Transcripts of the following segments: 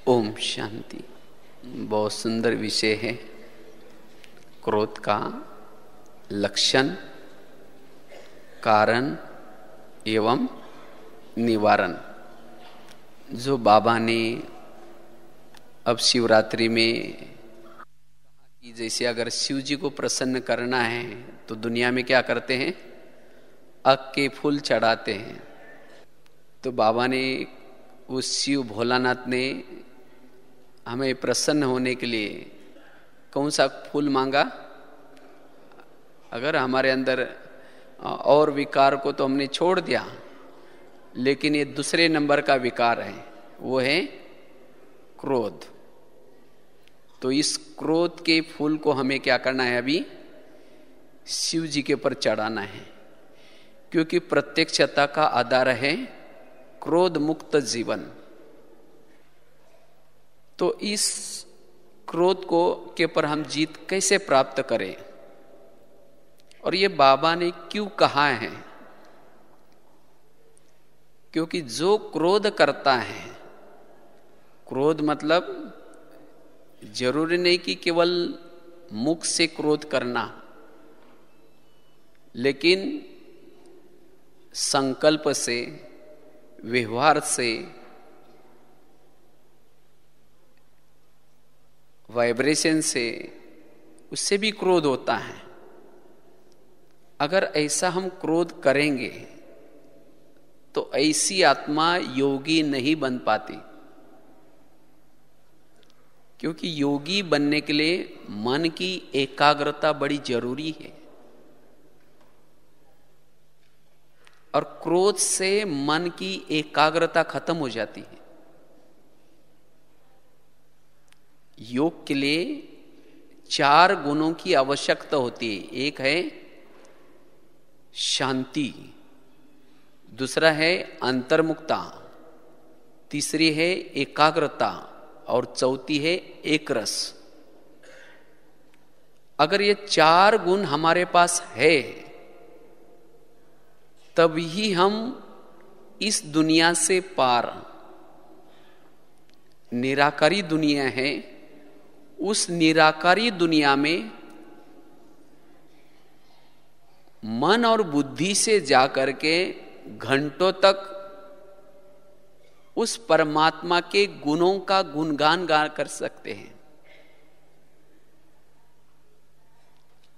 ओम शांति। बहुत सुंदर विषय है क्रोध का लक्षण, कारण एवं निवारण। जो बाबा ने अब शिवरात्रि में कि जैसे अगर शिव जी को प्रसन्न करना है तो दुनिया में क्या करते हैं, अख के फूल चढ़ाते हैं। तो बाबा ने उस शिव भोलानाथ ने हमें प्रसन्न होने के लिए कौन सा फूल मांगा? अगर हमारे अंदर और विकार को तो हमने छोड़ दिया, लेकिन ये दूसरे नंबर का विकार है, वो है क्रोध। तो इस क्रोध के फूल को हमें क्या करना है? अभी शिव जी के ऊपर चढ़ाना है, क्योंकि प्रत्यक्षता का आधार है क्रोध मुक्त जीवन। तो इस क्रोध को के पर हम जीत कैसे प्राप्त करें, और ये बाबा ने क्यों कहा है? क्योंकि जो क्रोध करता है, क्रोध मतलब जरूरी नहीं कि केवल मुख से क्रोध करना, लेकिन संकल्प से, व्यवहार से, वाइब्रेशन से, उससे भी क्रोध होता है। अगर ऐसा हम क्रोध करेंगे तो ऐसी आत्मा योगी नहीं बन पाती, क्योंकि योगी बनने के लिए मन की एकाग्रता बड़ी जरूरी है, और क्रोध से मन की एकाग्रता खत्म हो जाती है। योग के लिए 4 गुणों की आवश्यकता होती है। एक है शांति, दूसरा है अंतर्मुक्ता, तीसरी है एकाग्रता, और चौथी है एकरस। अगर ये 4 गुण हमारे पास है, तभी हम इस दुनिया से पार, निराकारी दुनिया है, उस निराकारी दुनिया में मन और बुद्धि से जाकर के घंटों तक उस परमात्मा के गुणों का गुणगान गा कर सकते हैं,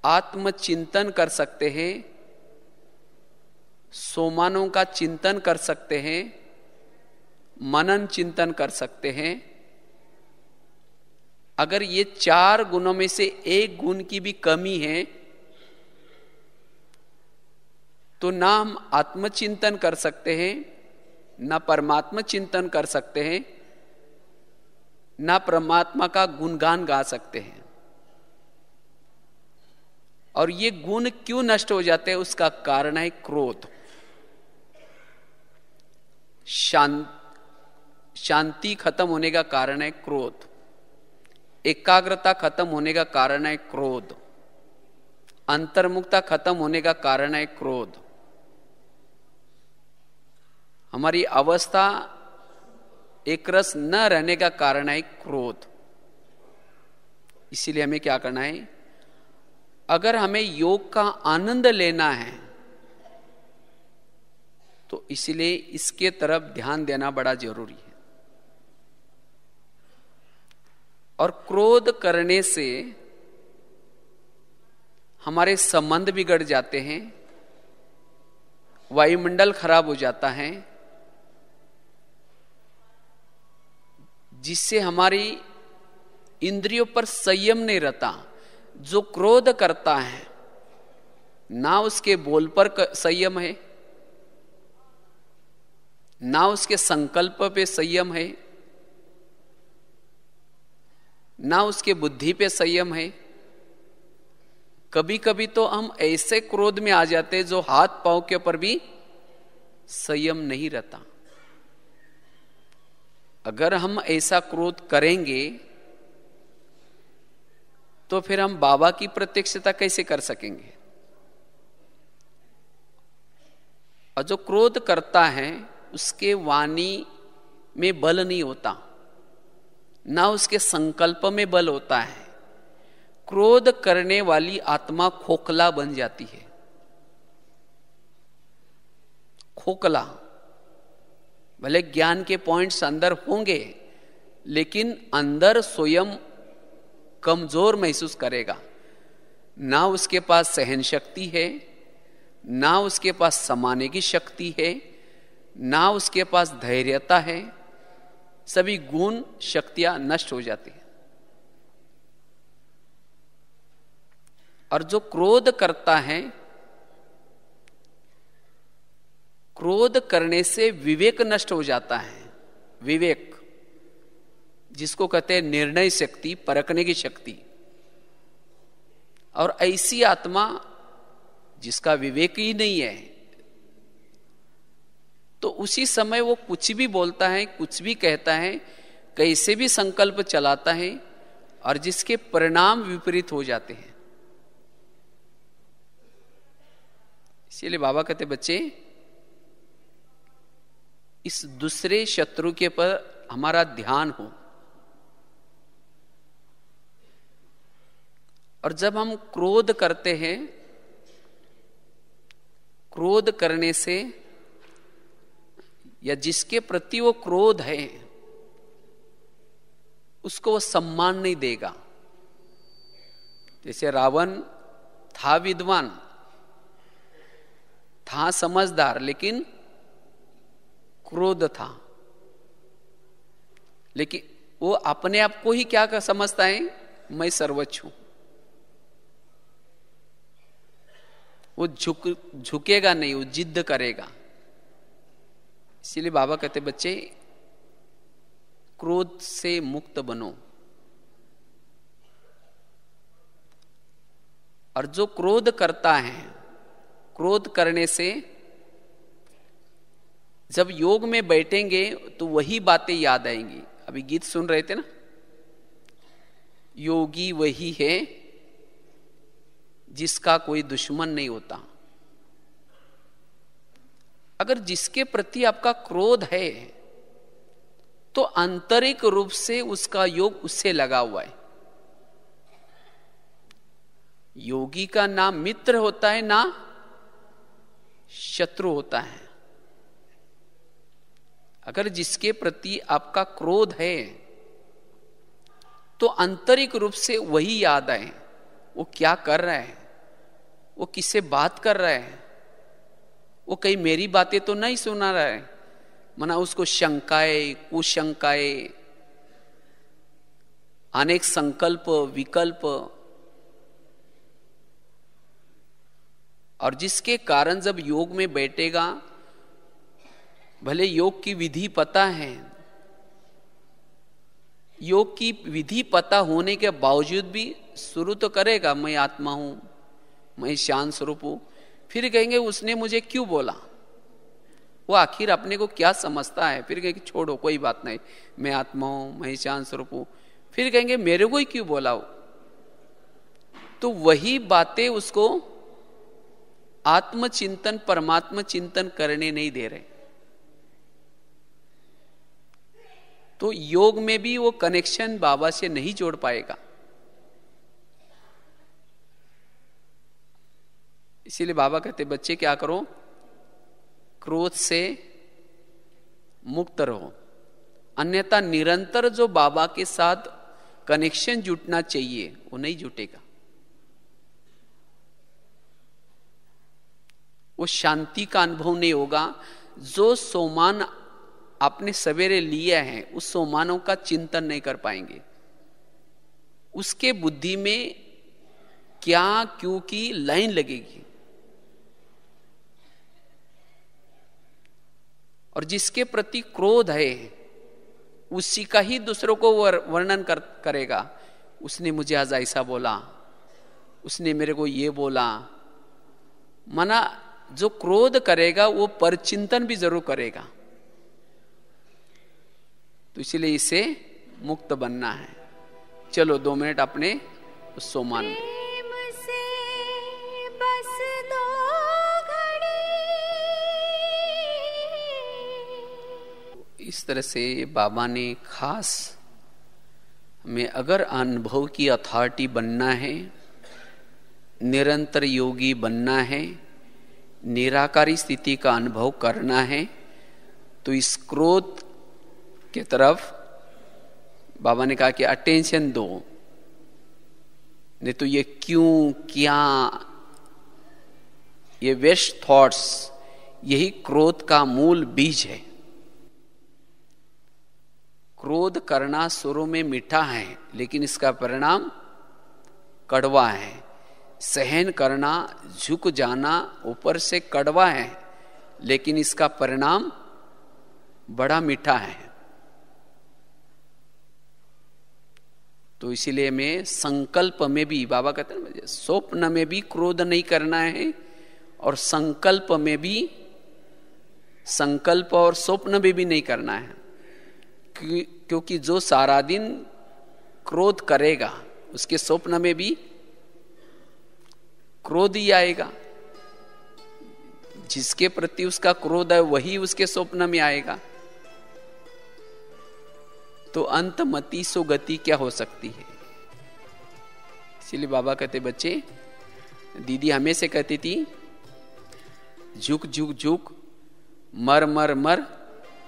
आत्मचिंतन कर सकते हैं, सोमानों का चिंतन कर सकते हैं, मनन चिंतन कर सकते हैं। अगर ये 4 गुणों में से एक गुण की भी कमी है तो ना हम आत्मचिंतन कर सकते हैं, ना परमात्मा चिंतन कर सकते हैं, ना परमात्मा का गुणगान गा सकते हैं। और ये गुण क्यों नष्ट हो जाते हैं? उसका कारण है क्रोध। शांति खत्म होने का कारण है क्रोध, एकाग्रता खत्म होने का कारण है क्रोध, अंतर्मुक्ता खत्म होने का कारण है क्रोध। हमारी अवस्था एकरस न रहने का कारण है क्रोध। इसीलिए हमें क्या करना है? अगर हमें योग का आनंद लेना है तो इसलिए इसके तरफ ध्यान देना बड़ा जरूरी है। और क्रोध करने से हमारे संबंध बिगड़ जाते हैं, वायुमंडल खराब हो जाता है, जिससे हमारी इंद्रियों पर संयम नहीं रहता। जो क्रोध करता है, ना उसके बोल पर संयम है, ना उसके संकल्प पे संयम है, ना उसके बुद्धि पे संयम है। कभी कभी तो हम ऐसे क्रोध में आ जाते हैं जो हाथ पांव के ऊपर भी संयम नहीं रहता। अगर हम ऐसा क्रोध करेंगे तो फिर हम बाबा की प्रत्यक्षता कैसे कर सकेंगे? और जो क्रोध करता है उसके वाणी में बल नहीं होता, ना उसके संकल्प में बल होता है। क्रोध करने वाली आत्मा खोखला बन जाती है। खोखला, भले ज्ञान के पॉइंट्स अंदर होंगे, लेकिन अंदर स्वयं कमजोर महसूस करेगा। ना उसके पास सहन शक्ति है, ना उसके पास समाने की शक्ति है, ना उसके पास धैर्यता है। सभी गुण शक्तियां नष्ट हो जाती हैं। और जो क्रोध करता है, क्रोध करने से विवेक नष्ट हो जाता है। विवेक जिसको कहते हैं निर्णय शक्ति, परखने की शक्ति। और ऐसी आत्मा जिसका विवेक ही नहीं है, तो उसी समय वो कुछ भी बोलता है, कुछ भी कहता है, कैसे भी संकल्प चलाता है, और जिसके परिणाम विपरीत हो जाते हैं। इसीलिए बाबा कहते बच्चे, इस दूसरे शत्रु के पर हमारा ध्यान हो। और जब हम क्रोध करते हैं, क्रोध करने से, या जिसके प्रति वो क्रोध है उसको वो सम्मान नहीं देगा। जैसे रावण था विद्वान, था समझदार, लेकिन क्रोध था। लेकिन वो अपने आप को ही क्या समझता है, मैं सर्वोच्च हूं। वो झुकेगा नहीं, वो जिद्द करेगा। इसीलिए बाबा कहते बच्चे, क्रोध से मुक्त बनो। और जो क्रोध करता है, क्रोध करने से जब योग में बैठेंगे तो वही बातें याद आएंगी। अभी गीत सुन रहे थे ना, योगी वही है जिसका कोई दुश्मन नहीं होता। अगर जिसके प्रति आपका क्रोध है, तो आंतरिक रूप से उसका योग उससे लगा हुआ है। योगी का ना मित्र होता है, ना शत्रु होता है। अगर जिसके प्रति आपका क्रोध है, तो आंतरिक रूप से वही याद आए। वो क्या कर रहा है, वो किससे बात कर रहा है, वो कहीं मेरी बातें तो नहीं सुना रहा है। मना उसको शंकाएं, कुशंकाएं, अनेक संकल्प विकल्प, और जिसके कारण जब योग में बैठेगा, भले योग की विधि पता है, योग की विधि पता होने के बावजूद भी शुरू तो करेगा, मैं आत्मा हूं, मैं शांत स्वरूप हूं। फिर कहेंगे उसने मुझे क्यों बोला। वो आखिर अपने को क्या समझता है। फिर कहेंगे छोड़ो, कोई बात नहीं, मैं आत्मा हूं, मैं शांत स्वरूप हूं। फिर कहेंगे मेरे को ही क्यों बोला हो। तो वही बातें उसको आत्मचिंतन, परमात्मा चिंतन करने नहीं दे रहे। तो योग में भी वो कनेक्शन बाबा से नहीं जोड़ पाएगा। इसीलिए बाबा कहते बच्चे क्या करो, क्रोध से मुक्त रहो, अन्यथा निरंतर जो बाबा के साथ कनेक्शन जुटना चाहिए वो नहीं जुटेगा। वो शांति का अनुभव नहीं होगा। जो सोमान आपने सवेरे लिया है, उस सोमानों का चिंतन नहीं कर पाएंगे। उसके बुद्धि में क्या क्यों की लाइन लगेगी। और जिसके प्रति क्रोध है, उसी का ही दूसरों को वर्णन करेगा। उसने मुझे आज ऐसा बोला, उसने मेरे को ये बोला। मना जो क्रोध करेगा वो परचिंतन भी जरूर करेगा। तो इसलिए इसे मुक्त बनना है। चलो 2 मिनट अपने उस सोमान में इस तरह से बाबा ने खास में अगर अनुभव की अथॉरिटी बनना है, निरंतर योगी बनना है, निराकारी स्थिति का अनुभव करना है, तो इस क्रोध के तरफ बाबा ने कहा कि अटेंशन दो। नहीं तो ये क्यों, क्या, ये वेस्ट थॉट्स, यही क्रोध का मूल बीज है। क्रोध करना शुरू में मीठा है, लेकिन इसका परिणाम कड़वा है। सहन करना, झुक जाना ऊपर से कड़वा है, लेकिन इसका परिणाम बड़ा मीठा है। तो इसीलिए मैं संकल्प में भी, बाबा कहते हैं मुझे स्वप्न में भी क्रोध नहीं करना है, और संकल्प में भी, संकल्प और स्वप्न में भी नहीं करना है। क्योंकि जो सारा दिन क्रोध करेगा उसके स्वप्न में भी क्रोध ही आएगा। जिसके प्रति उसका क्रोध है वही उसके स्वप्न में आएगा। तो अंतमति सो गति क्या हो सकती है। इसीलिए बाबा कहते, बच्चे, दीदी हमेशा कहती थी, झुक झुक झुक, मर मर मर,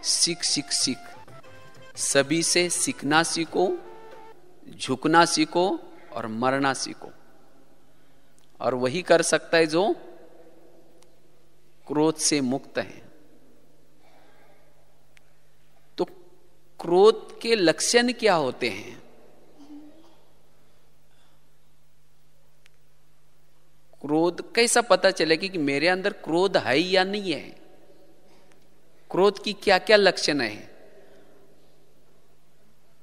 सीख सीख सीख। सभी से सीखना सीखो, झुकना सीखो और मरना सीखो। और वही कर सकता है जो क्रोध से मुक्त है। तो क्रोध के लक्षण क्या होते हैं? क्रोध कैसा पता चलेगा कि मेरे अंदर क्रोध है या नहीं है? क्रोध की क्या क्या लक्षण है?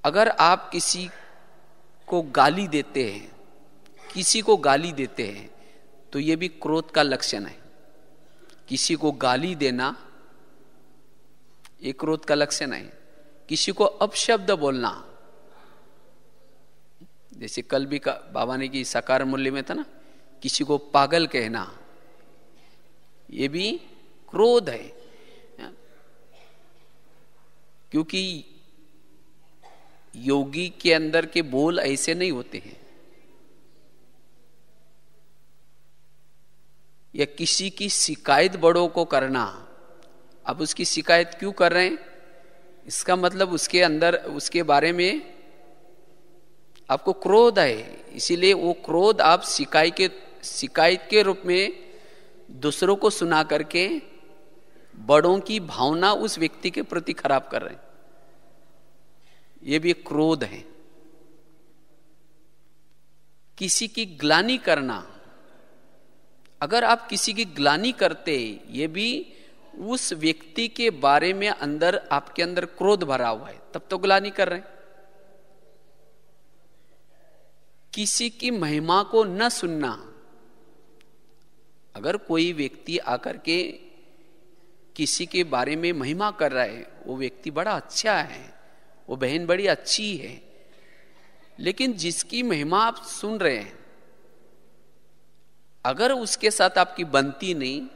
अगर आप किसी को गाली देते हैं, किसी को गाली देते हैं, तो यह भी क्रोध का लक्षण है। किसी को गाली देना एक क्रोध का लक्षण है। किसी को अपशब्द बोलना, जैसे कल भी बाबा ने की साकार मूल्य में था ना, किसी को पागल कहना, यह भी क्रोध है। क्योंकि योगी के अंदर के बोल ऐसे नहीं होते हैं। या किसी की शिकायत बड़ों को करना, अब उसकी शिकायत क्यों कर रहे हैं, इसका मतलब उसके अंदर, उसके बारे में आपको क्रोध है। इसीलिए वो क्रोध आप शिकायत के रूप में दूसरों को सुना करके बड़ों की भावना उस व्यक्ति के प्रति खराब कर रहे हैं। ये भी क्रोध है। किसी की ग्लानि करना, अगर आप किसी की ग्लानि करते, ये भी उस व्यक्ति के बारे में अंदर आपके अंदर क्रोध भरा हुआ है, तब तो ग्लानि कर रहे हैं। किसी की महिमा को न सुनना, अगर कोई व्यक्ति आकर के किसी के बारे में महिमा कर रहा है, वो व्यक्ति बड़ा अच्छा है, वो बहन बड़ी अच्छी है, लेकिन जिसकी महिमा आप सुन रहे हैं, अगर उसके साथ आपकी बनती नहीं,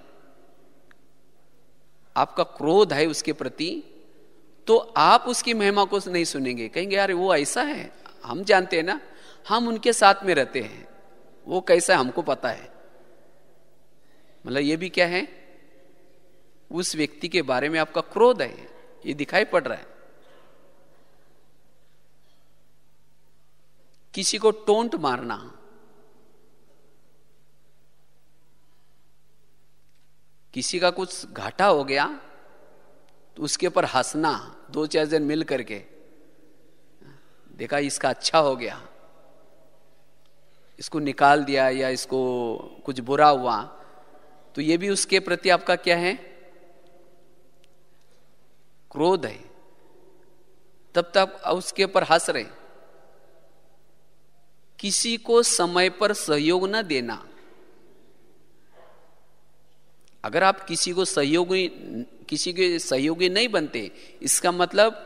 आपका क्रोध है उसके प्रति, तो आप उसकी महिमा को नहीं सुनेंगे। कहेंगे यार वो ऐसा है, हम जानते हैं ना, हम उनके साथ में रहते हैं, वो कैसा है हमको पता है। मतलब ये भी क्या है, उस व्यक्ति के बारे में आपका क्रोध है, ये दिखाई पड़ रहा है। किसी को टोंट मारना, किसी का कुछ घाटा हो गया तो उसके ऊपर हंसना, दो चार जन मिल करके, देखा इसका अच्छा हो गया, इसको निकाल दिया या इसको कुछ बुरा हुआ, तो ये भी उसके प्रति आपका क्या है, क्रोध है। तब तक उसके ऊपर हंस रहे। किसी को समय पर सहयोग न देना, अगर आप किसी के सहयोगी नहीं बनते, इसका मतलब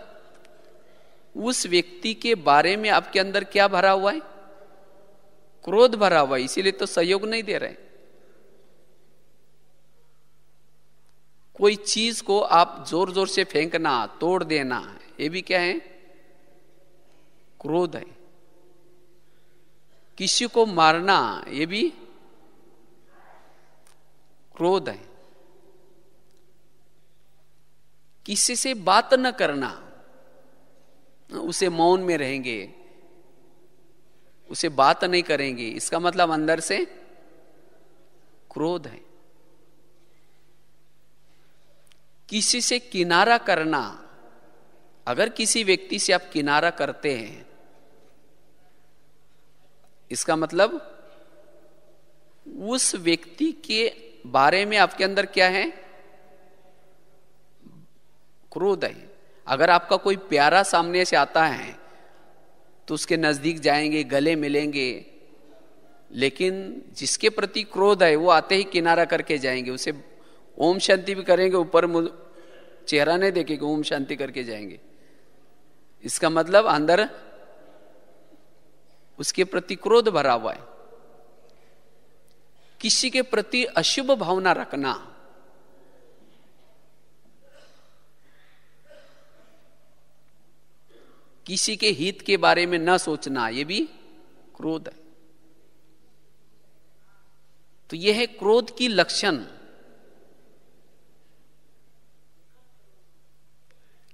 उस व्यक्ति के बारे में आपके अंदर क्या भरा हुआ है, क्रोध भरा हुआ है, इसीलिए तो सहयोग नहीं दे रहे। कोई चीज को आप जोर जोर से फेंकना, तोड़ देना, ये भी क्या है, क्रोध है। किसी को मारना ये भी क्रोध है। किसी से बात न करना, उसे मौन में रहेंगे, उसे बात नहीं करेंगे, इसका मतलब अंदर से क्रोध है। किसी से किनारा करना, अगर किसी व्यक्ति से आप किनारा करते हैं, इसका मतलब उस व्यक्ति के बारे में आपके अंदर क्या है? क्रोध है। अगर आपका कोई प्यारा सामने से आता है तो उसके नजदीक जाएंगे, गले मिलेंगे, लेकिन जिसके प्रति क्रोध है वो आते ही किनारा करके जाएंगे, उसे ओम शांति भी करेंगे, ऊपर चेहरा नहीं देखेंगे, ओम शांति करके जाएंगे। इसका मतलब अंदर उसके प्रति क्रोध भरा हुआ है। किसी के प्रति अशुभ भावना रखना, किसी के हित के बारे में न सोचना, यह भी क्रोध है। तो यह है क्रोध की लक्षण।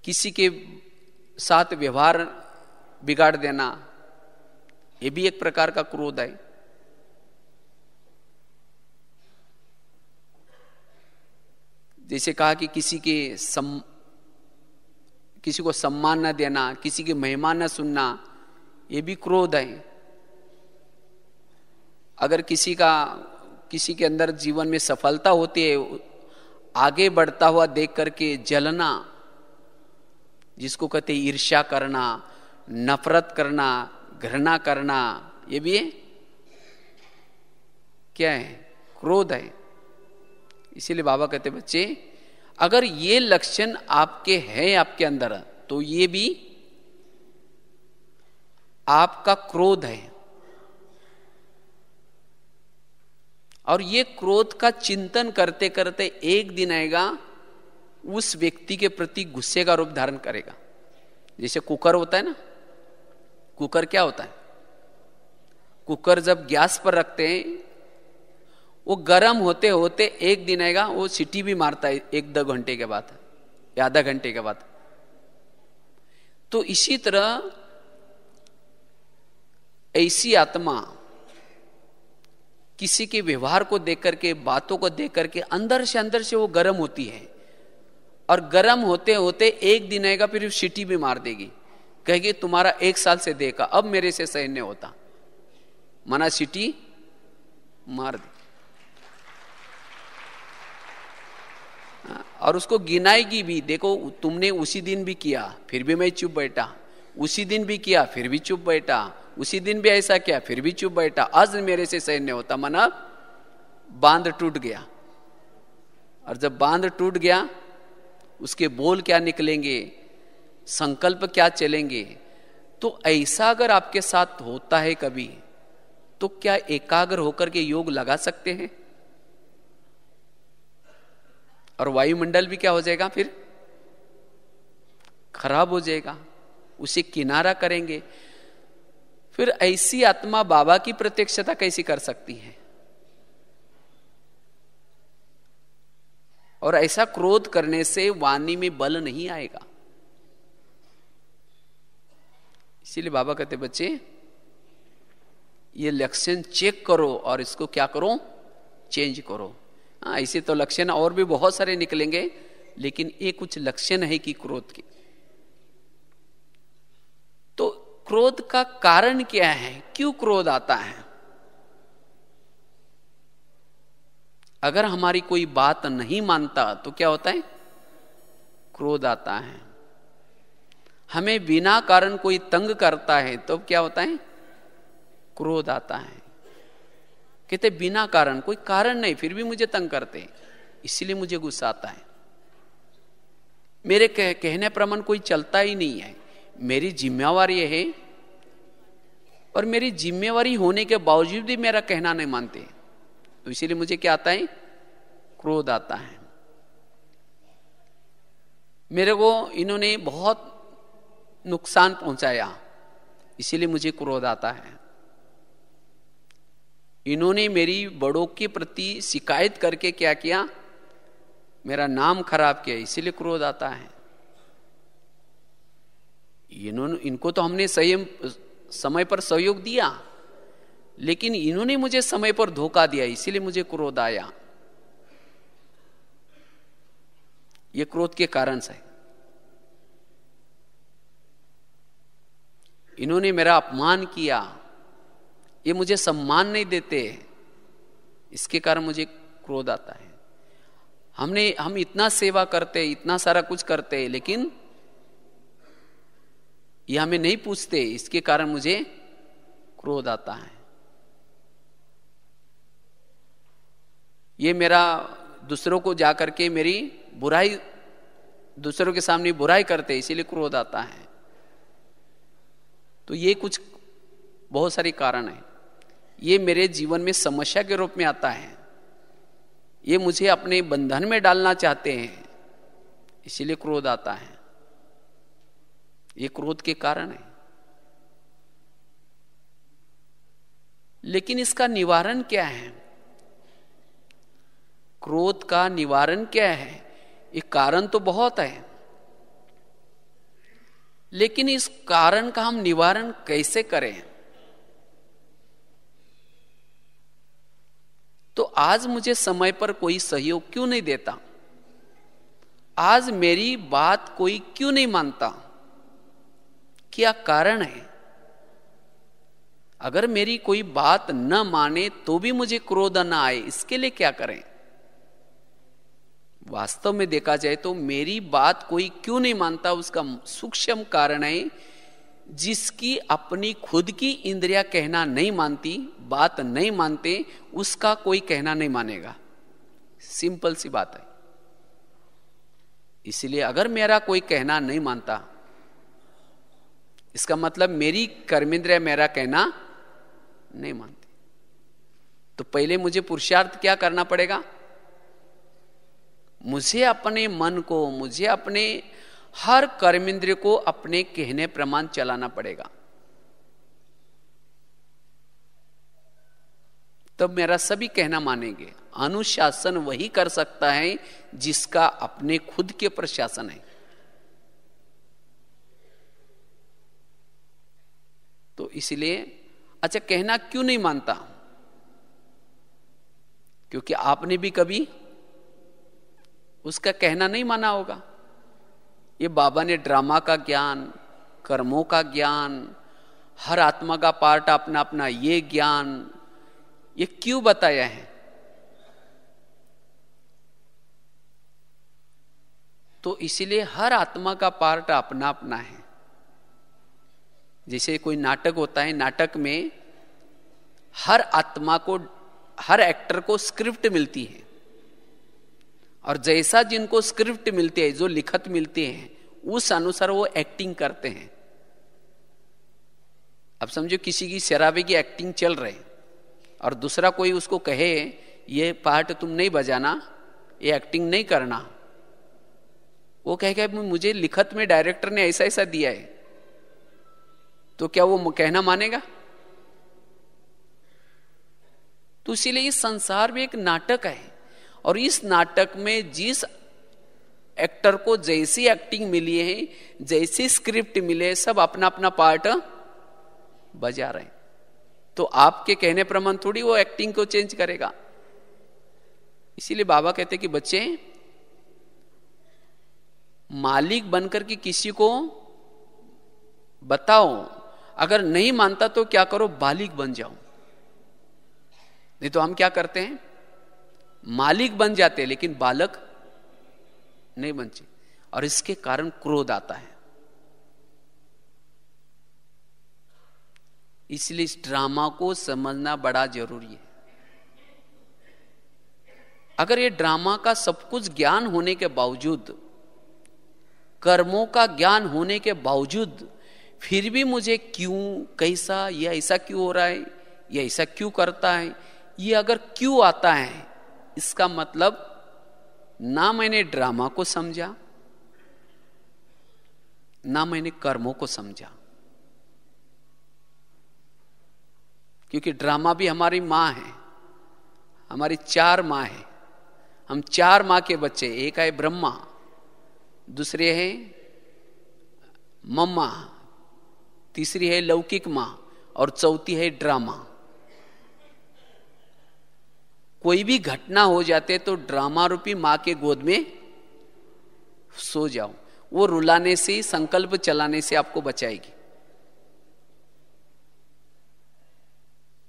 किसी के साथ व्यवहार बिगाड़ देना, यह भी एक प्रकार का क्रोध है। जैसे कहा कि किसी को सम्मान न देना, किसी की महिमा न सुनना, यह भी क्रोध है। अगर किसी के अंदर जीवन में सफलता होती है, आगे बढ़ता हुआ देख करके जलना, जिसको कहते हैं ईर्ष्या करना, नफरत करना, घृणा करना, यह भी क्या है? क्रोध है। इसीलिए बाबा कहते बच्चे, अगर ये लक्षण आपके हैं आपके अंदर, तो ये भी आपका क्रोध है। और ये क्रोध का चिंतन करते करते एक दिन आएगा, उस व्यक्ति के प्रति गुस्से का रूप धारण करेगा। जैसे कुकर होता है ना, कुकर क्या होता है? कुकर जब गैस पर रखते हैं, वो गर्म होते होते एक दिन आएगा, वो सीटी भी मारता है 1-2 घंटे के बाद या आधा घंटे के बाद। तो इसी तरह ऐसी आत्मा किसी के व्यवहार को देख करके, बातों को देख करके अंदर से वो गर्म होती है, और गर्म होते होते एक दिन आएगा फिर सीटी भी मार देगी, कहेगी तुम्हारा 1 साल से देखा, अब मेरे से सहन नहीं होता, मना सीटी मार दी। और उसको गिनाएगी भी, देखो तुमने उसी दिन भी किया फिर भी मैं चुप बैठा, उसी दिन भी किया फिर भी चुप बैठा, उसी दिन भी ऐसा किया फिर भी चुप बैठा, आज मेरे से सहन नहीं होता, मना बांध टूट गया। और जब बांध टूट गया, उसके बोल क्या निकलेंगे, संकल्प क्या चलेंगे। तो ऐसा अगर आपके साथ होता है कभी, तो क्या एकाग्र होकर के योग लगा सकते हैं? और वायुमंडल भी क्या हो जाएगा, फिर खराब हो जाएगा, उसे किनारा करेंगे। फिर ऐसी आत्मा बाबा की प्रत्यक्षता कैसी कर सकती है? और ऐसा क्रोध करने से वाणी में बल नहीं आएगा। इसीलिए बाबा कहते बच्चे, ये लक्षण चेक करो और इसको क्या करो, चेंज करो। ऐसे तो लक्षण और भी बहुत सारे निकलेंगे, लेकिन ये कुछ लक्षण है कि क्रोध की। तो क्रोध का कारण क्या है, क्यों क्रोध आता है? अगर हमारी कोई बात नहीं मानता तो क्या होता है, क्रोध आता है। हमें बिना कारण कोई तंग करता है तो क्या होता है, क्रोध आता है। कहते बिना कारण, कोई कारण नहीं फिर भी मुझे तंग करते, इसलिए मुझे गुस्सा आता है। मेरे कहने प्रमाण कोई चलता ही नहीं है, मेरी जिम्मेवारी है, और मेरी जिम्मेवारी होने के बावजूद भी मेरा कहना नहीं मानते, तो इसीलिए मुझे क्या आता है, क्रोध आता है। मेरे को इन्होंने बहुत नुकसान पहुंचाया, इसीलिए मुझे क्रोध आता है। इन्होंने मेरी बड़ों के प्रति शिकायत करके क्या किया, मेरा नाम खराब किया, इसीलिए क्रोध आता है। इनको तो हमने समय पर सहयोग दिया, लेकिन इन्होंने मुझे समय पर धोखा दिया, इसीलिए मुझे क्रोध आया। ये क्रोध के कारण से। इन्होंने मेरा अपमान किया, ये मुझे सम्मान नहीं देते, इसके कारण मुझे क्रोध आता है। हम इतना सेवा करते, इतना सारा कुछ करते, लेकिन ये हमें नहीं पूछते, इसके कारण मुझे क्रोध आता है। ये मेरा दूसरों को जाकर के मेरी बुराई, दूसरों के सामने बुराई करते, इसीलिए क्रोध आता है। तो ये कुछ बहुत सारे कारण हैं। ये मेरे जीवन में समस्या के रूप में आता है, ये मुझे अपने बंधन में डालना चाहते हैं, इसीलिए क्रोध आता है। ये क्रोध के कारण है। लेकिन इसका निवारण क्या है? क्रोध का निवारण क्या है? एक कारण तो बहुत है, लेकिन इस कारण का हम निवारण कैसे करें? तो आज मुझे समय पर कोई सहयोग क्यों नहीं देता? आज मेरी बात कोई क्यों नहीं मानता? क्या कारण है? अगर मेरी कोई बात न माने तो भी मुझे क्रोध न आए, इसके लिए क्या करें? वास्तव में देखा जाए तो मेरी बात कोई क्यों नहीं मानता, उसका सूक्ष्म कारण है जिसकी अपनी खुद की इंद्रियां कहना नहीं मानती, बात नहीं मानते, उसका कोई कहना नहीं मानेगा। सिंपल सी बात है। इसलिए अगर मेरा कोई कहना नहीं मानता, इसका मतलब मेरी कर्मेंद्रिया मेरा कहना नहीं मानती। तो पहले मुझे पुरुषार्थ क्या करना पड़ेगा? मुझे अपने मन को, मुझे अपने हर कर्मेंद्रिय को अपने कहने प्रमाण चलाना पड़ेगा, तब मेरा सभी कहना मानेंगे। अनुशासन वही कर सकता है जिसका अपने खुद के पर शासन है। तो इसलिए अच्छा, कहना क्यों नहीं मानता? क्योंकि आपने भी कभी उसका कहना नहीं माना होगा। ये बाबा ने ड्रामा का ज्ञान, कर्मों का ज्ञान, हर आत्मा का पार्ट अपना अपना ये ज्ञान, ये क्यों बताया है? तो इसलिए हर आत्मा का पार्ट अपना अपना है। जैसे कोई नाटक होता है, नाटक में हर आत्मा को, हर एक्टर को स्क्रिप्ट मिलती है, और जैसा जिनको स्क्रिप्ट मिलती है, जो लिखत मिलती है, उस अनुसार वो एक्टिंग करते हैं। अब समझो किसी की शराबी की एक्टिंग चल रही, और दूसरा कोई उसको कहे ये पार्ट तुम नहीं बजाना, ये एक्टिंग नहीं करना, वो कहेगा मुझे लिखत में डायरेक्टर ने ऐसा ऐसा दिया है, तो क्या वो कहना मानेगा? तो इसीलिए इस संसार में एक नाटक है, और इस नाटक में जिस एक्टर को जैसी एक्टिंग मिली है, जैसी स्क्रिप्ट मिले, सब अपना अपना पार्ट बजा रहे हैं। तो आपके कहने प्रमाण थोड़ी वो एक्टिंग को चेंज करेगा। इसीलिए बाबा कहते कि बच्चे, मालिक बनकर के किसी को बताओ, अगर नहीं मानता तो क्या करो, बालिक बन जाओ। नहीं तो हम क्या करते हैं, मालिक बन जाते हैं लेकिन बालक नहीं बनते, और इसके कारण क्रोध आता है। इसलिए इस ड्रामा को समझना बड़ा जरूरी है। अगर ये ड्रामा का सब कुछ ज्ञान होने के बावजूद, कर्मों का ज्ञान होने के बावजूद, फिर भी मुझे क्यों, कैसा, ये ऐसा क्यों हो रहा है, ये ऐसा क्यों करता है, ये अगर क्यों आता है, इसका मतलब ना मैंने ड्रामा को समझा, ना मैंने कर्मों को समझा। क्योंकि ड्रामा भी हमारी माँ है, हमारी 4 माँ है। हम 4 माँ के बच्चे, एक है ब्रह्मा, दूसरे है मम्मा, तीसरी है लौकिक माँ और चौथी है ड्रामा। कोई भी घटना हो जाते तो ड्रामा रूपी माँ के गोद में सो जाओ, वो रुलाने से, संकल्प चलाने से आपको बचाएगी।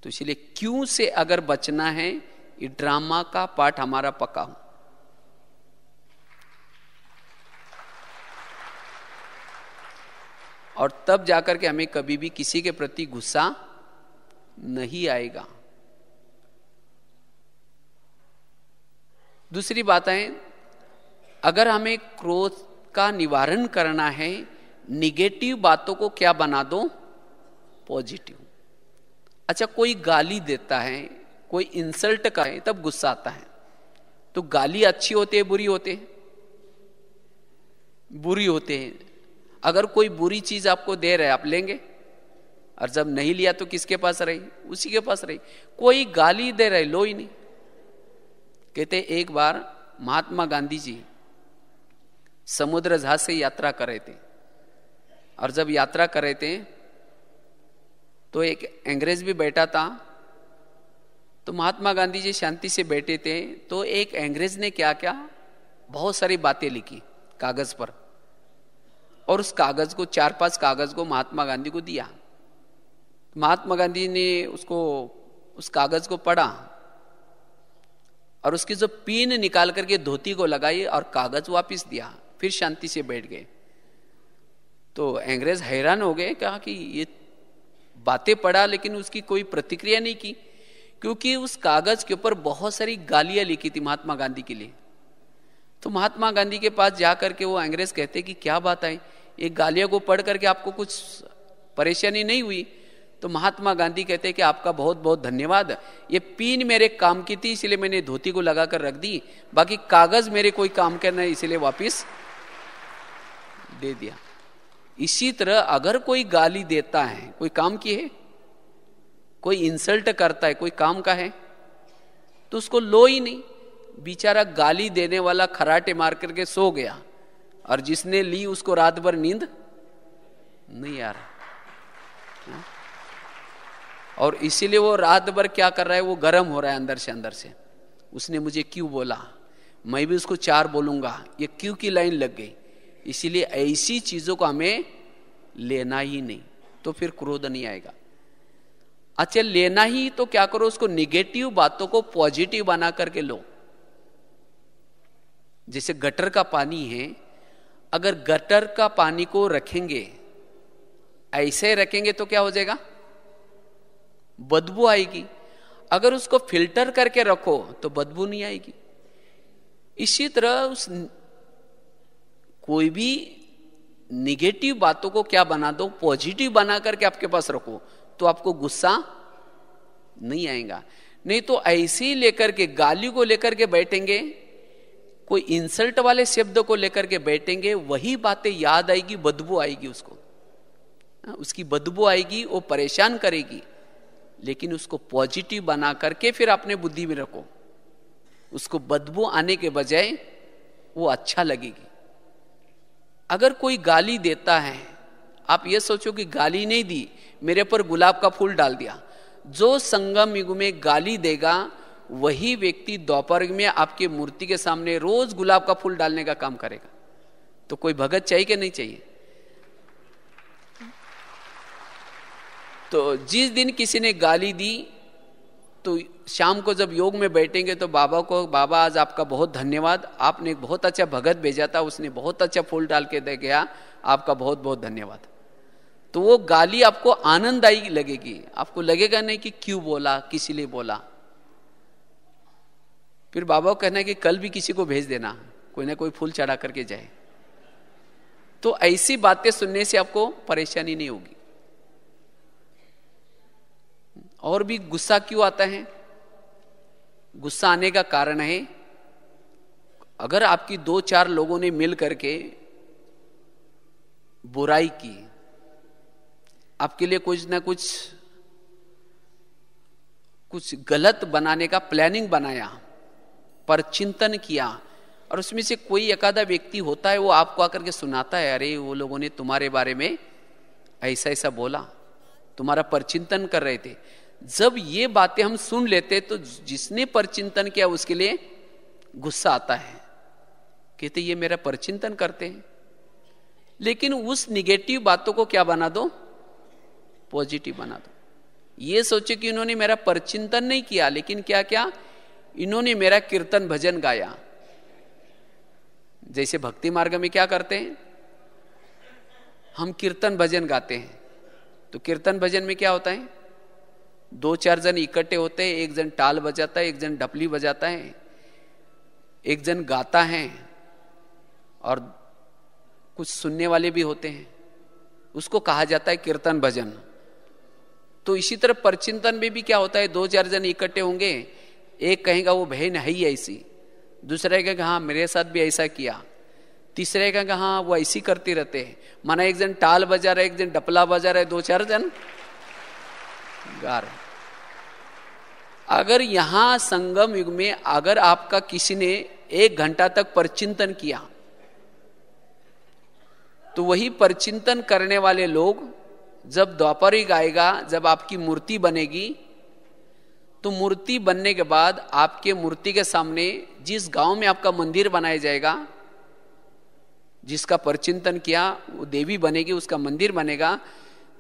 तो इसलिए क्यों से अगर बचना है, ये ड्रामा का पाठ हमारा पक्का हो। और तब जाकर के हमें कभी भी किसी के प्रति गुस्सा नहीं आएगा। दूसरी बात है, अगर हमें क्रोध का निवारण करना है, निगेटिव बातों को क्या बना दो, पॉजिटिव। अच्छा, कोई गाली देता है, कोई इंसल्ट का है, तब गुस्सा आता है। तो गाली अच्छी होती है, बुरी होते हैं? बुरी होते हैं। अगर कोई बुरी चीज आपको दे रहा है, आप लेंगे? और जब नहीं लिया तो किसके पास रही? उसी के पास रही। कोई गाली दे रहा है, लो ही नहीं। कहते एक बार महात्मा गांधी जी समुद्र जहाज से यात्रा कर रहे थे, और जब यात्रा कर रहे थे तो एक अंग्रेज भी बैठा था। तो महात्मा गांधी जी शांति से बैठे थे, तो एक अंग्रेज ने क्या क्या बहुत सारी बातें लिखी कागज पर, और उस कागज को, 4-5 कागज को महात्मा गांधी को दिया। महात्मा गांधी ने उस कागज को पढ़ा और उसकी जो पिन निकाल करके धोती को लगाई और कागज वापस दिया, फिर शांति से बैठ गए। तो अंग्रेज हैरान हो गए, कहा कि ये बातें पढ़ा लेकिन उसकी कोई प्रतिक्रिया नहीं की, क्योंकि उस कागज के ऊपर बहुत सारी गालियां लिखी थी महात्मा गांधी के लिए। तो महात्मा गांधी के पास जाकर के वो अंग्रेज कहते कि क्या बात है, ये गालियां को पढ़ करके आपको कुछ परेशानी नहीं हुई? तो महात्मा गांधी कहते कि आपका बहुत बहुत धन्यवाद, ये पिन मेरे काम की थी इसलिए मैंने धोती को लगाकर रख दी, बाकी कागज मेरे कोई काम का नहीं इसलिए वापिस दे दिया। इसी तरह अगर कोई गाली देता है, कोई काम की है, कोई इंसल्ट करता है, कोई काम का है, तो उसको लो ही नहीं। बेचारा गाली देने वाला खराटे मार करके सो गया, और जिसने ली उसको रात भर नींद नहीं आ रहा। और इसीलिए वो रात भर क्या कर रहा है, वो गर्म हो रहा है अंदर से। उसने मुझे क्यों बोला, मैं भी उसको 4 बोलूंगा, ये क्यों की लाइन लग गई। इसीलिए ऐसी चीजों को हमें लेना ही नहीं, तो फिर क्रोध नहीं आएगा। अच्छा, लेना ही तो क्या करो, उसको निगेटिव बातों को पॉजिटिव बना करके लो। जैसे गटर का पानी है, अगर गटर का पानी को रखेंगे, ऐसे रखेंगे तो क्या हो जाएगा, बदबू आएगी। अगर उसको फिल्टर करके रखो तो बदबू नहीं आएगी। इसी तरह कोई भी निगेटिव बातों को क्या बना दो, पॉजिटिव बना करके आपके पास रखो, तो आपको गुस्सा नहीं आएगा। नहीं तो ऐसे ही लेकर के, गाली को लेकर के बैठेंगे, कोई इंसल्ट वाले शब्द को लेकर के बैठेंगे, वही बातें याद आएगी, बदबू आएगी, उसकी बदबू आएगी, वो परेशान करेगी। लेकिन उसको पॉजिटिव बना करके फिर अपने बुद्धि में रखो, उसको बदबू आने के बजाय वो अच्छा लगेगी। अगर कोई गाली देता है, आप ये सोचो कि गाली नहीं दी, मेरे पर गुलाब का फूल डाल दिया। जो संगम युग में गाली देगा, वही व्यक्ति दोपहर में आपके मूर्ति के सामने रोज गुलाब का फूल डालने का काम करेगा। तो कोई भगत चाहिए कि नहीं चाहिए? तो जिस दिन किसी ने गाली दी, तो शाम को जब योग में बैठेंगे तो बाबा को, बाबा आज आपका बहुत धन्यवाद, आपने एक बहुत अच्छा भगत भेजा था, उसने बहुत अच्छा फूल डाल के दे गया, आपका बहुत बहुत धन्यवाद। तो वो गाली आपको आनंददायी लगेगी, आपको लगेगा नहीं कि क्यों बोला, किसी लिए बोला। फिर बाबा को कहना है कि कल भी किसी को भेज देना, कोई ना कोई फूल चढ़ा करके जाए। तो ऐसी बातें सुनने से आपको परेशानी नहीं होगी। और भी गुस्सा क्यों आता है? गुस्सा आने का कारण है, अगर आपकी 2-4 लोगों ने मिल करके बुराई की, आपके लिए कुछ ना कुछ कुछ गलत बनाने का प्लानिंग बनाया, पर चिंतन किया, और उसमें से कोई एकादा व्यक्ति होता है वो आपको आकर के सुनाता है, अरे वो लोगों ने तुम्हारे बारे में ऐसा ऐसा बोला, तुम्हारा परचिंतन कर रहे थे। जब ये बातें हम सुन लेते तो जिसने परचिंतन किया उसके लिए गुस्सा आता है, कहते ये मेरा परचिंतन करते हैं। लेकिन उस निगेटिव बातों को क्या बना दो, पॉजिटिव बना दो। ये सोचे कि इन्होंने मेरा परचिंतन नहीं किया, लेकिन क्या क्या, इन्होंने मेरा कीर्तन भजन गाया। जैसे भक्ति मार्ग में क्या करते हैं, हम कीर्तन भजन गाते हैं, तो कीर्तन भजन में क्या होता है, 2-4 जन इकट्ठे होते हैं, एक जन टाल बजाता है, एक जन ढपली बजाता है, एक जन गाता है, और कुछ सुनने वाले भी होते हैं, उसको कहा जाता है कीर्तन भजन। तो इसी तरह परचिंतन में भी क्या होता है, 2-4 जन इकट्ठे होंगे, एक कहेगा वो बहन है ही ऐसी, दूसरे कहेगा हाँ मेरे साथ भी ऐसा किया, तीसरे कहेगा हाँ वो ऐसी करती रहते हैं। माना एक जन टाल बजा रहा है, एक जन डपला बजा रहा है, 2-4 जन गा रहे। अगर यहां संगम युग में अगर आपका किसी ने 1 घंटा तक परचिंतन किया, तो वही परचिंतन करने वाले लोग जब द्वापर युग आएगा, जब आपकी मूर्ति बनेगी, तो मूर्ति बनने के बाद आपके मूर्ति के सामने जिस गांव में आपका मंदिर बनाया जाएगा, जिसका परचिंतन किया वो देवी बनेगी, उसका मंदिर बनेगा।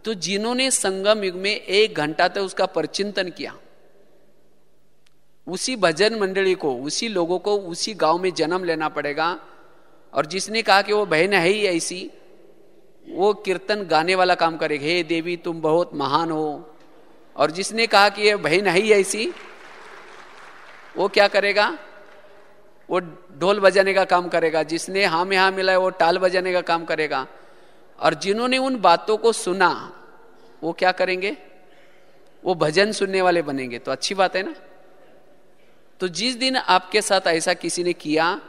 तो जिन्होंने संगम युग में 1 घंटा तक उसका परचिंतन किया, उसी भजन मंडली को, उसी लोगों को उसी गांव में जन्म लेना पड़ेगा। और जिसने कहा कि वो बहन है ही ऐसी, वो कीर्तन गाने वाला काम करेगा, हे देवी तुम बहुत महान हो। और जिसने कहा कि ये बहन है ही ऐसी, वो क्या करेगा, वो ढोल बजाने का काम करेगा। जिसने हाँ में हाँ मिला है वो टाल बजाने का काम करेगा। और जिन्होंने उन बातों को सुना वो क्या करेंगे, वो भजन सुनने वाले बनेंगे। तो अच्छी बात है ना। तो जिस दिन आपके साथ ऐसा किसी ने किया,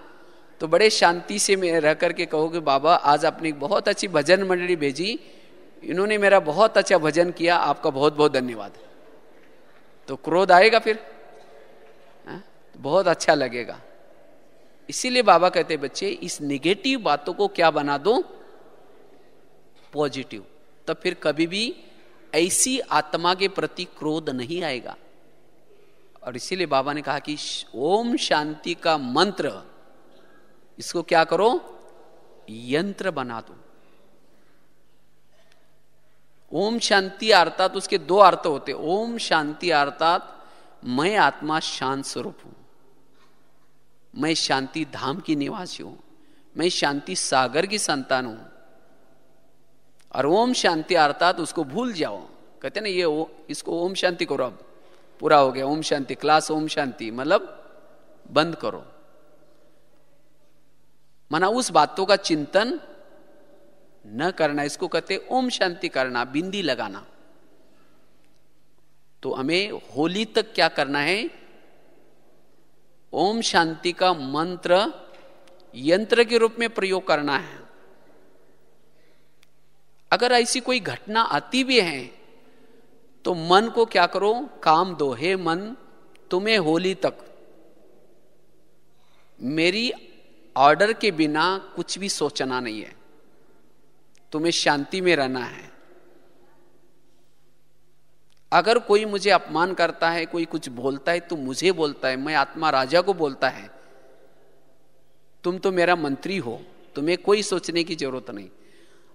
तो बड़े शांति से में रह करके कहोगे बाबा आज आपने बहुत अच्छी भजन मंडली भेजी, इन्होंने मेरा बहुत अच्छा भजन किया, आपका बहुत बहुत धन्यवाद। तो क्रोध आएगा फिर, तो बहुत अच्छा लगेगा। इसीलिए बाबा कहते बच्चे इस नेगेटिव बातों को क्या बना दो, पॉजिटिव। तब फिर कभी भी ऐसी आत्मा के प्रति क्रोध नहीं आएगा। और इसीलिए बाबा ने कहा कि ओम शांति का मंत्र, इसको क्या करो, यंत्र बना दो। ओम शांति अर्थात उसके 2 अर्थ होते। ओम शांति अर्थात मैं आत्मा शांत स्वरूप हूं, मैं शांति धाम की निवासी हूं, मैं शांति सागर की संतान हूं। और ओम शांति अर्थात उसको भूल जाओ। कहते ना ये इसको ओम शांति करो, अब पूरा हो गया ओम शांति क्लास, ओम शांति मतलब बंद करो। माना उस बातों का चिंतन न करना, इसको कहते ओम शांति करना, बिंदी लगाना। तो हमें होली तक क्या करना है, ओम शांति का मंत्र यंत्र के रूप में प्रयोग करना है। अगर ऐसी कोई घटना आती भी है तो मन को क्या करो, काम दो। हे मन, तुम्हें होली तक मेरी ऑर्डर के बिना कुछ भी सोचना नहीं है, तुम्हें शांति में रहना है। अगर कोई मुझे अपमान करता है, कोई कुछ बोलता है तो मुझे बोलता है, मैं आत्मा राजा को बोलता है, तुम तो मेरा मंत्री हो, तुम्हें कोई सोचने की जरूरत नहीं।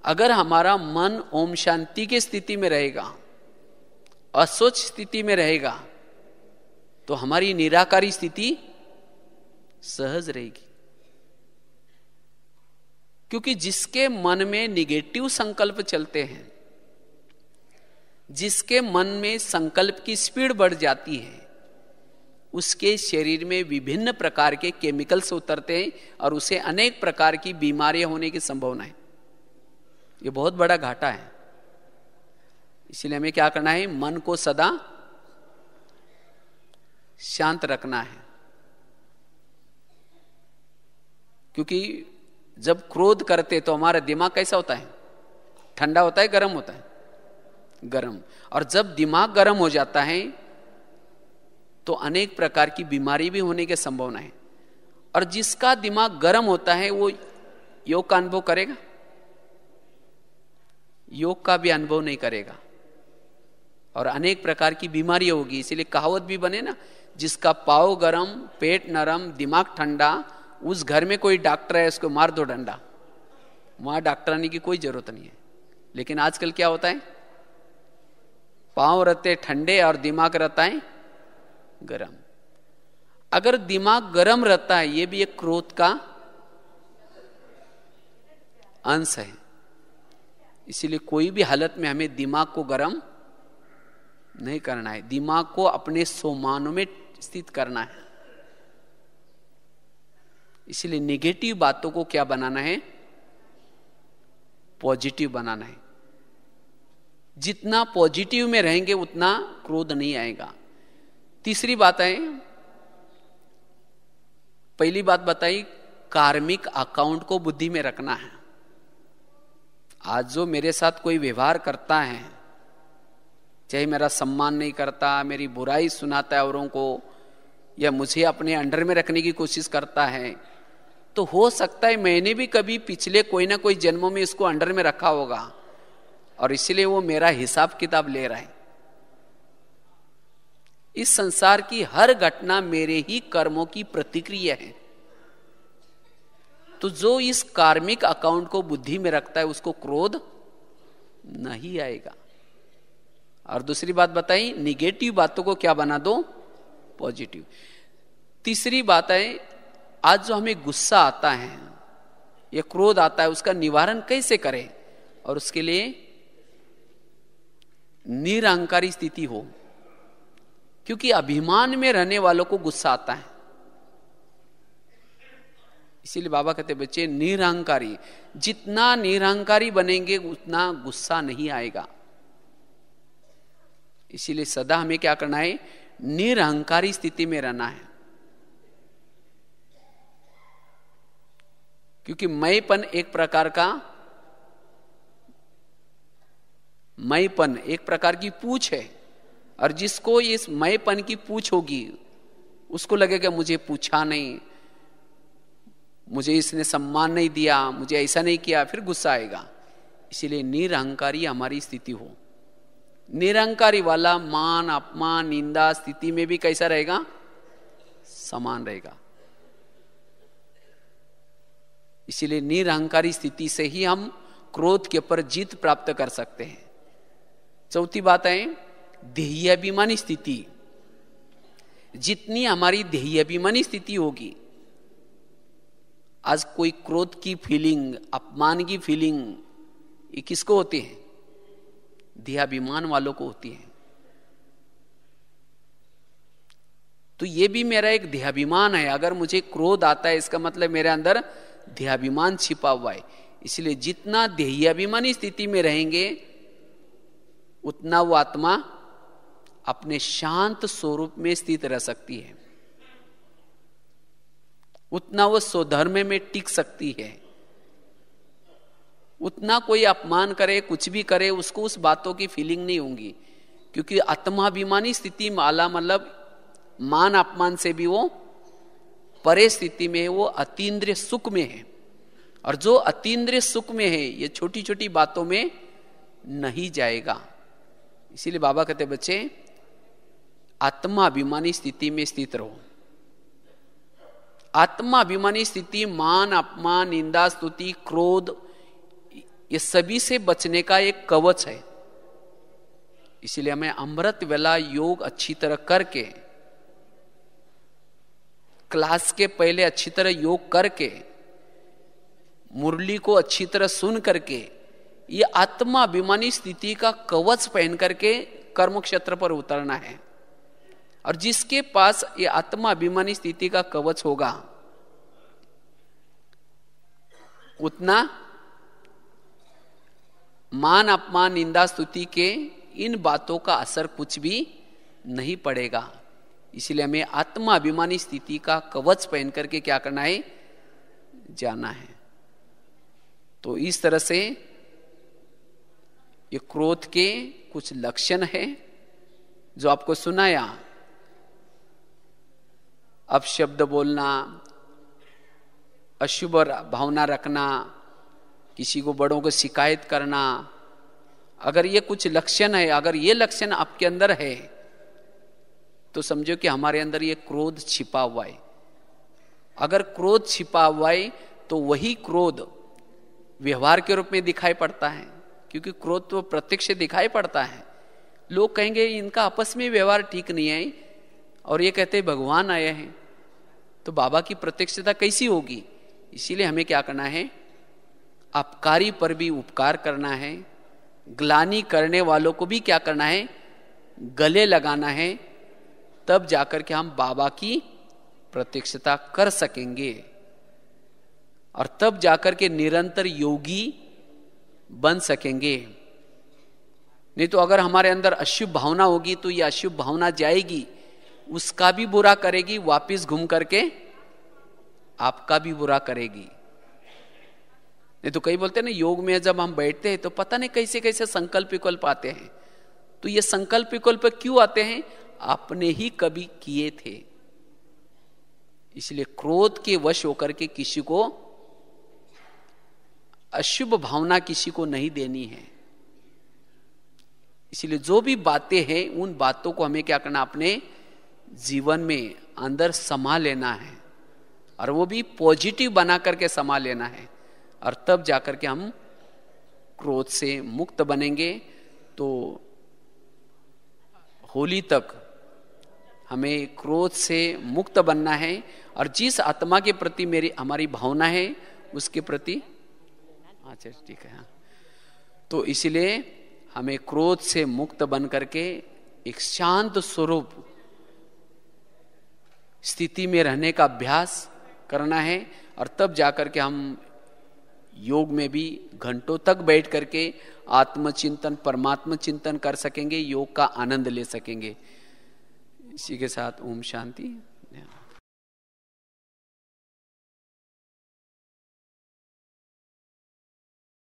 अगर हमारा मन ओम शांति की स्थिति में रहेगा, असोच स्थिति में रहेगा, तो हमारी निराकारी स्थिति सहज रहेगी। क्योंकि जिसके मन में निगेटिव संकल्प चलते हैं, जिसके मन में संकल्प की स्पीड बढ़ जाती है, उसके शरीर में विभिन्न प्रकार के केमिकल्स उतरते हैं और उसे अनेक प्रकार की बीमारियां होने की संभावना है। ये बहुत बड़ा घाटा है। इसलिए हमें क्या करना है, मन को सदा शांत रखना है। क्योंकि जब क्रोध करते तो हमारा दिमाग कैसा होता है, ठंडा होता है, गर्म होता है, गर्म। और जब दिमाग गर्म हो जाता है तो अनेक प्रकार की बीमारी भी होने की संभावना है। और जिसका दिमाग गर्म होता है वो योग का अनुभव करेगा? योग का भी अनुभव नहीं करेगा और अनेक प्रकार की बीमारी होगी। इसीलिए कहावत भी बने ना, जिसका पाँव गरम, पेट नरम, दिमाग ठंडा, उस घर में कोई डॉक्टर है उसको मार दो डंडा। वहां डॉक्टर आने की कोई जरूरत नहीं है। लेकिन आजकल क्या होता है, पांव रहते ठंडे और दिमाग रहता है गरम। अगर दिमाग गरम रहता है, यह भी एक क्रोध का अंश है। इसीलिए कोई भी हालत में हमें दिमाग को गरम नहीं करना है, दिमाग को अपने सोमानों में स्थित करना है। इसलिए नेगेटिव बातों को क्या बनाना है, पॉजिटिव बनाना है। जितना पॉजिटिव में रहेंगे उतना क्रोध नहीं आएगा। तीसरी बात है, पहली बात बताई, कार्मिक अकाउंट को बुद्धि में रखना है। आज जो मेरे साथ कोई व्यवहार करता है, चाहे मेरा सम्मान नहीं करता, मेरी बुराई सुनाता है औरों को, या मुझे अपने अंडर में रखने की कोशिश करता है, तो हो सकता है मैंने भी कभी पिछले कोई ना कोई जन्मों में इसको अंडर में रखा होगा और इसलिए वो मेरा हिसाब किताब ले रहा है। इस संसार की हर घटना मेरे ही कर्मों की प्रतिक्रिया है। तो जो इस कार्मिक अकाउंट को बुद्धि में रखता है उसको क्रोध नहीं आएगा। और दूसरी बात बताई, निगेटिव बातों को क्या बना दो, पॉजिटिव। तीसरी बात है, आज जो हमें गुस्सा आता है या क्रोध आता है, उसका निवारण कैसे करें? और उसके लिए निरहंकारी स्थिति हो, क्योंकि अभिमान में रहने वालों को गुस्सा आता है। इसीलिए बाबा कहते बच्चे निरहंकारी, जितना निरहंकारी बनेंगे उतना गुस्सा नहीं आएगा। इसीलिए सदा हमें क्या करना है, निरहंकारी स्थिति में रहना है। क्योंकि मैंपन एक प्रकार का, मैंपन एक प्रकार की पूछ है, और जिसको इस मैंपन की पूछ होगी उसको लगेगा मुझे पूछा नहीं, मुझे इसने सम्मान नहीं दिया, मुझे ऐसा नहीं किया, फिर गुस्सा आएगा। इसीलिए निरहंकारी हमारी स्थिति हो। निरहंकारी वाला मान अपमान निंदा स्थिति में भी कैसा रहेगा, समान रहेगा। इसीलिए निरहंकारी स्थिति से ही हम क्रोध के ऊपर जीत प्राप्त कर सकते हैं। चौथी बात है, देहाभिमानी स्थिति। जितनी हमारी देहाभिमानी स्थिति होगी, आज कोई क्रोध की फीलिंग, अपमान की फीलिंग, ये किसको होती है, देहाभिमान वालों को होती है। तो ये भी मेरा एक देहाभिमान है। अगर मुझे क्रोध आता है इसका मतलब मेरे अंदर देहाभिमान छिपा हुआ है। इसलिए जितना देहाभिमानी स्थिति में रहेंगे उतना वो आत्मा अपने शांत स्वरूप में स्थित रह सकती है, उतना वो स्वधर्म में टिक सकती है। उतना कोई अपमान करे, कुछ भी करे, उसको उस बातों की फीलिंग नहीं होगी। क्योंकि आत्माभिमानी स्थिति माला मतलब मान अपमान से भी वो परे स्थिति में है, वो अतीन्द्रिय सुख में है। और जो अतीन्द्रिय सुख में है ये छोटी छोटी बातों में नहीं जाएगा। इसीलिए बाबा कहते बच्चे आत्माभिमानी स्थिति में स्थित रहो। आत्माभिमानी स्थिति मान अपमान निंदा स्तुति क्रोध ये सभी से बचने का एक कवच है। इसीलिए हमें अमृत वेला योग अच्छी तरह करके, क्लास के पहले अच्छी तरह योग करके, मुरली को अच्छी तरह सुन करके, ये आत्माभिमानी स्थिति का कवच पहन करके कर्म क्षेत्र पर उतरना है। और जिसके पास ये आत्माभिमानी स्थिति का कवच होगा उतना मान अपमान निंदा स्तुति के इन बातों का असर कुछ भी नहीं पड़ेगा। इसलिए हमें आत्माभिमानी स्थिति का कवच पहन करके क्या करना है, जाना है। तो इस तरह से ये क्रोध के कुछ लक्षण है जो आपको सुनाया। अपशब्द बोलना, अशुभ भावना रखना, किसी को बड़ों को शिकायत करना, अगर ये कुछ लक्षण है, अगर ये लक्षण आपके अंदर है तो समझो कि हमारे अंदर ये क्रोध छिपा हुआ है। अगर क्रोध छिपा हुआ है तो वही क्रोध व्यवहार के रूप में दिखाई पड़ता है, क्योंकि क्रोध तो प्रत्यक्ष दिखाई पड़ता है। लोग कहेंगे इनका आपस में व्यवहार ठीक नहीं है, और ये कहते हैं भगवान आए हैं, तो बाबा की प्रत्यक्षता कैसी होगी? इसीलिए हमें क्या करना है, अपकारी पर भी उपकार करना है, ग्लानि करने वालों को भी क्या करना है, गले लगाना है, तब जाकर के हम बाबा की प्रत्यक्षता कर सकेंगे, और तब जाकर के निरंतर योगी बन सकेंगे। नहीं तो अगर हमारे अंदर अशुभ भावना होगी तो ये अशुभ भावना जाएगी, उसका भी बुरा करेगी, वापिस घूम करके आपका भी बुरा करेगी। नहीं तो कई बोलते हैं ना, योग में जब हम बैठते हैं तो पता नहीं कैसे कैसे संकल्प विकल्प आते हैं। तो ये संकल्प विकल्प क्यों आते हैं? आपने ही कभी किए थे। इसलिए क्रोध के वश होकर के किसी को अशुभ भावना किसी को नहीं देनी है। इसलिए जो भी बातें हैं उन बातों को हमें क्या करना, अपने जीवन में अंदर समा लेना है, और वो भी पॉजिटिव बना करके समा लेना है, और तब जाकर के हम क्रोध से मुक्त बनेंगे। तो होली तक हमें क्रोध से मुक्त बनना है, और जिस आत्मा के प्रति हमारी भावना है उसके प्रति, अच्छा ठीक है, हाँ, तो इसलिए हमें क्रोध से मुक्त बन करके एक शांत स्वरूप स्थिति में रहने का अभ्यास करना है, और तब जाकर के हम योग में भी घंटों तक बैठ करके आत्मचिंतन, परमात्मा चिंतन कर सकेंगे, योग का आनंद ले सकेंगे। इसी के साथ ओम शांति।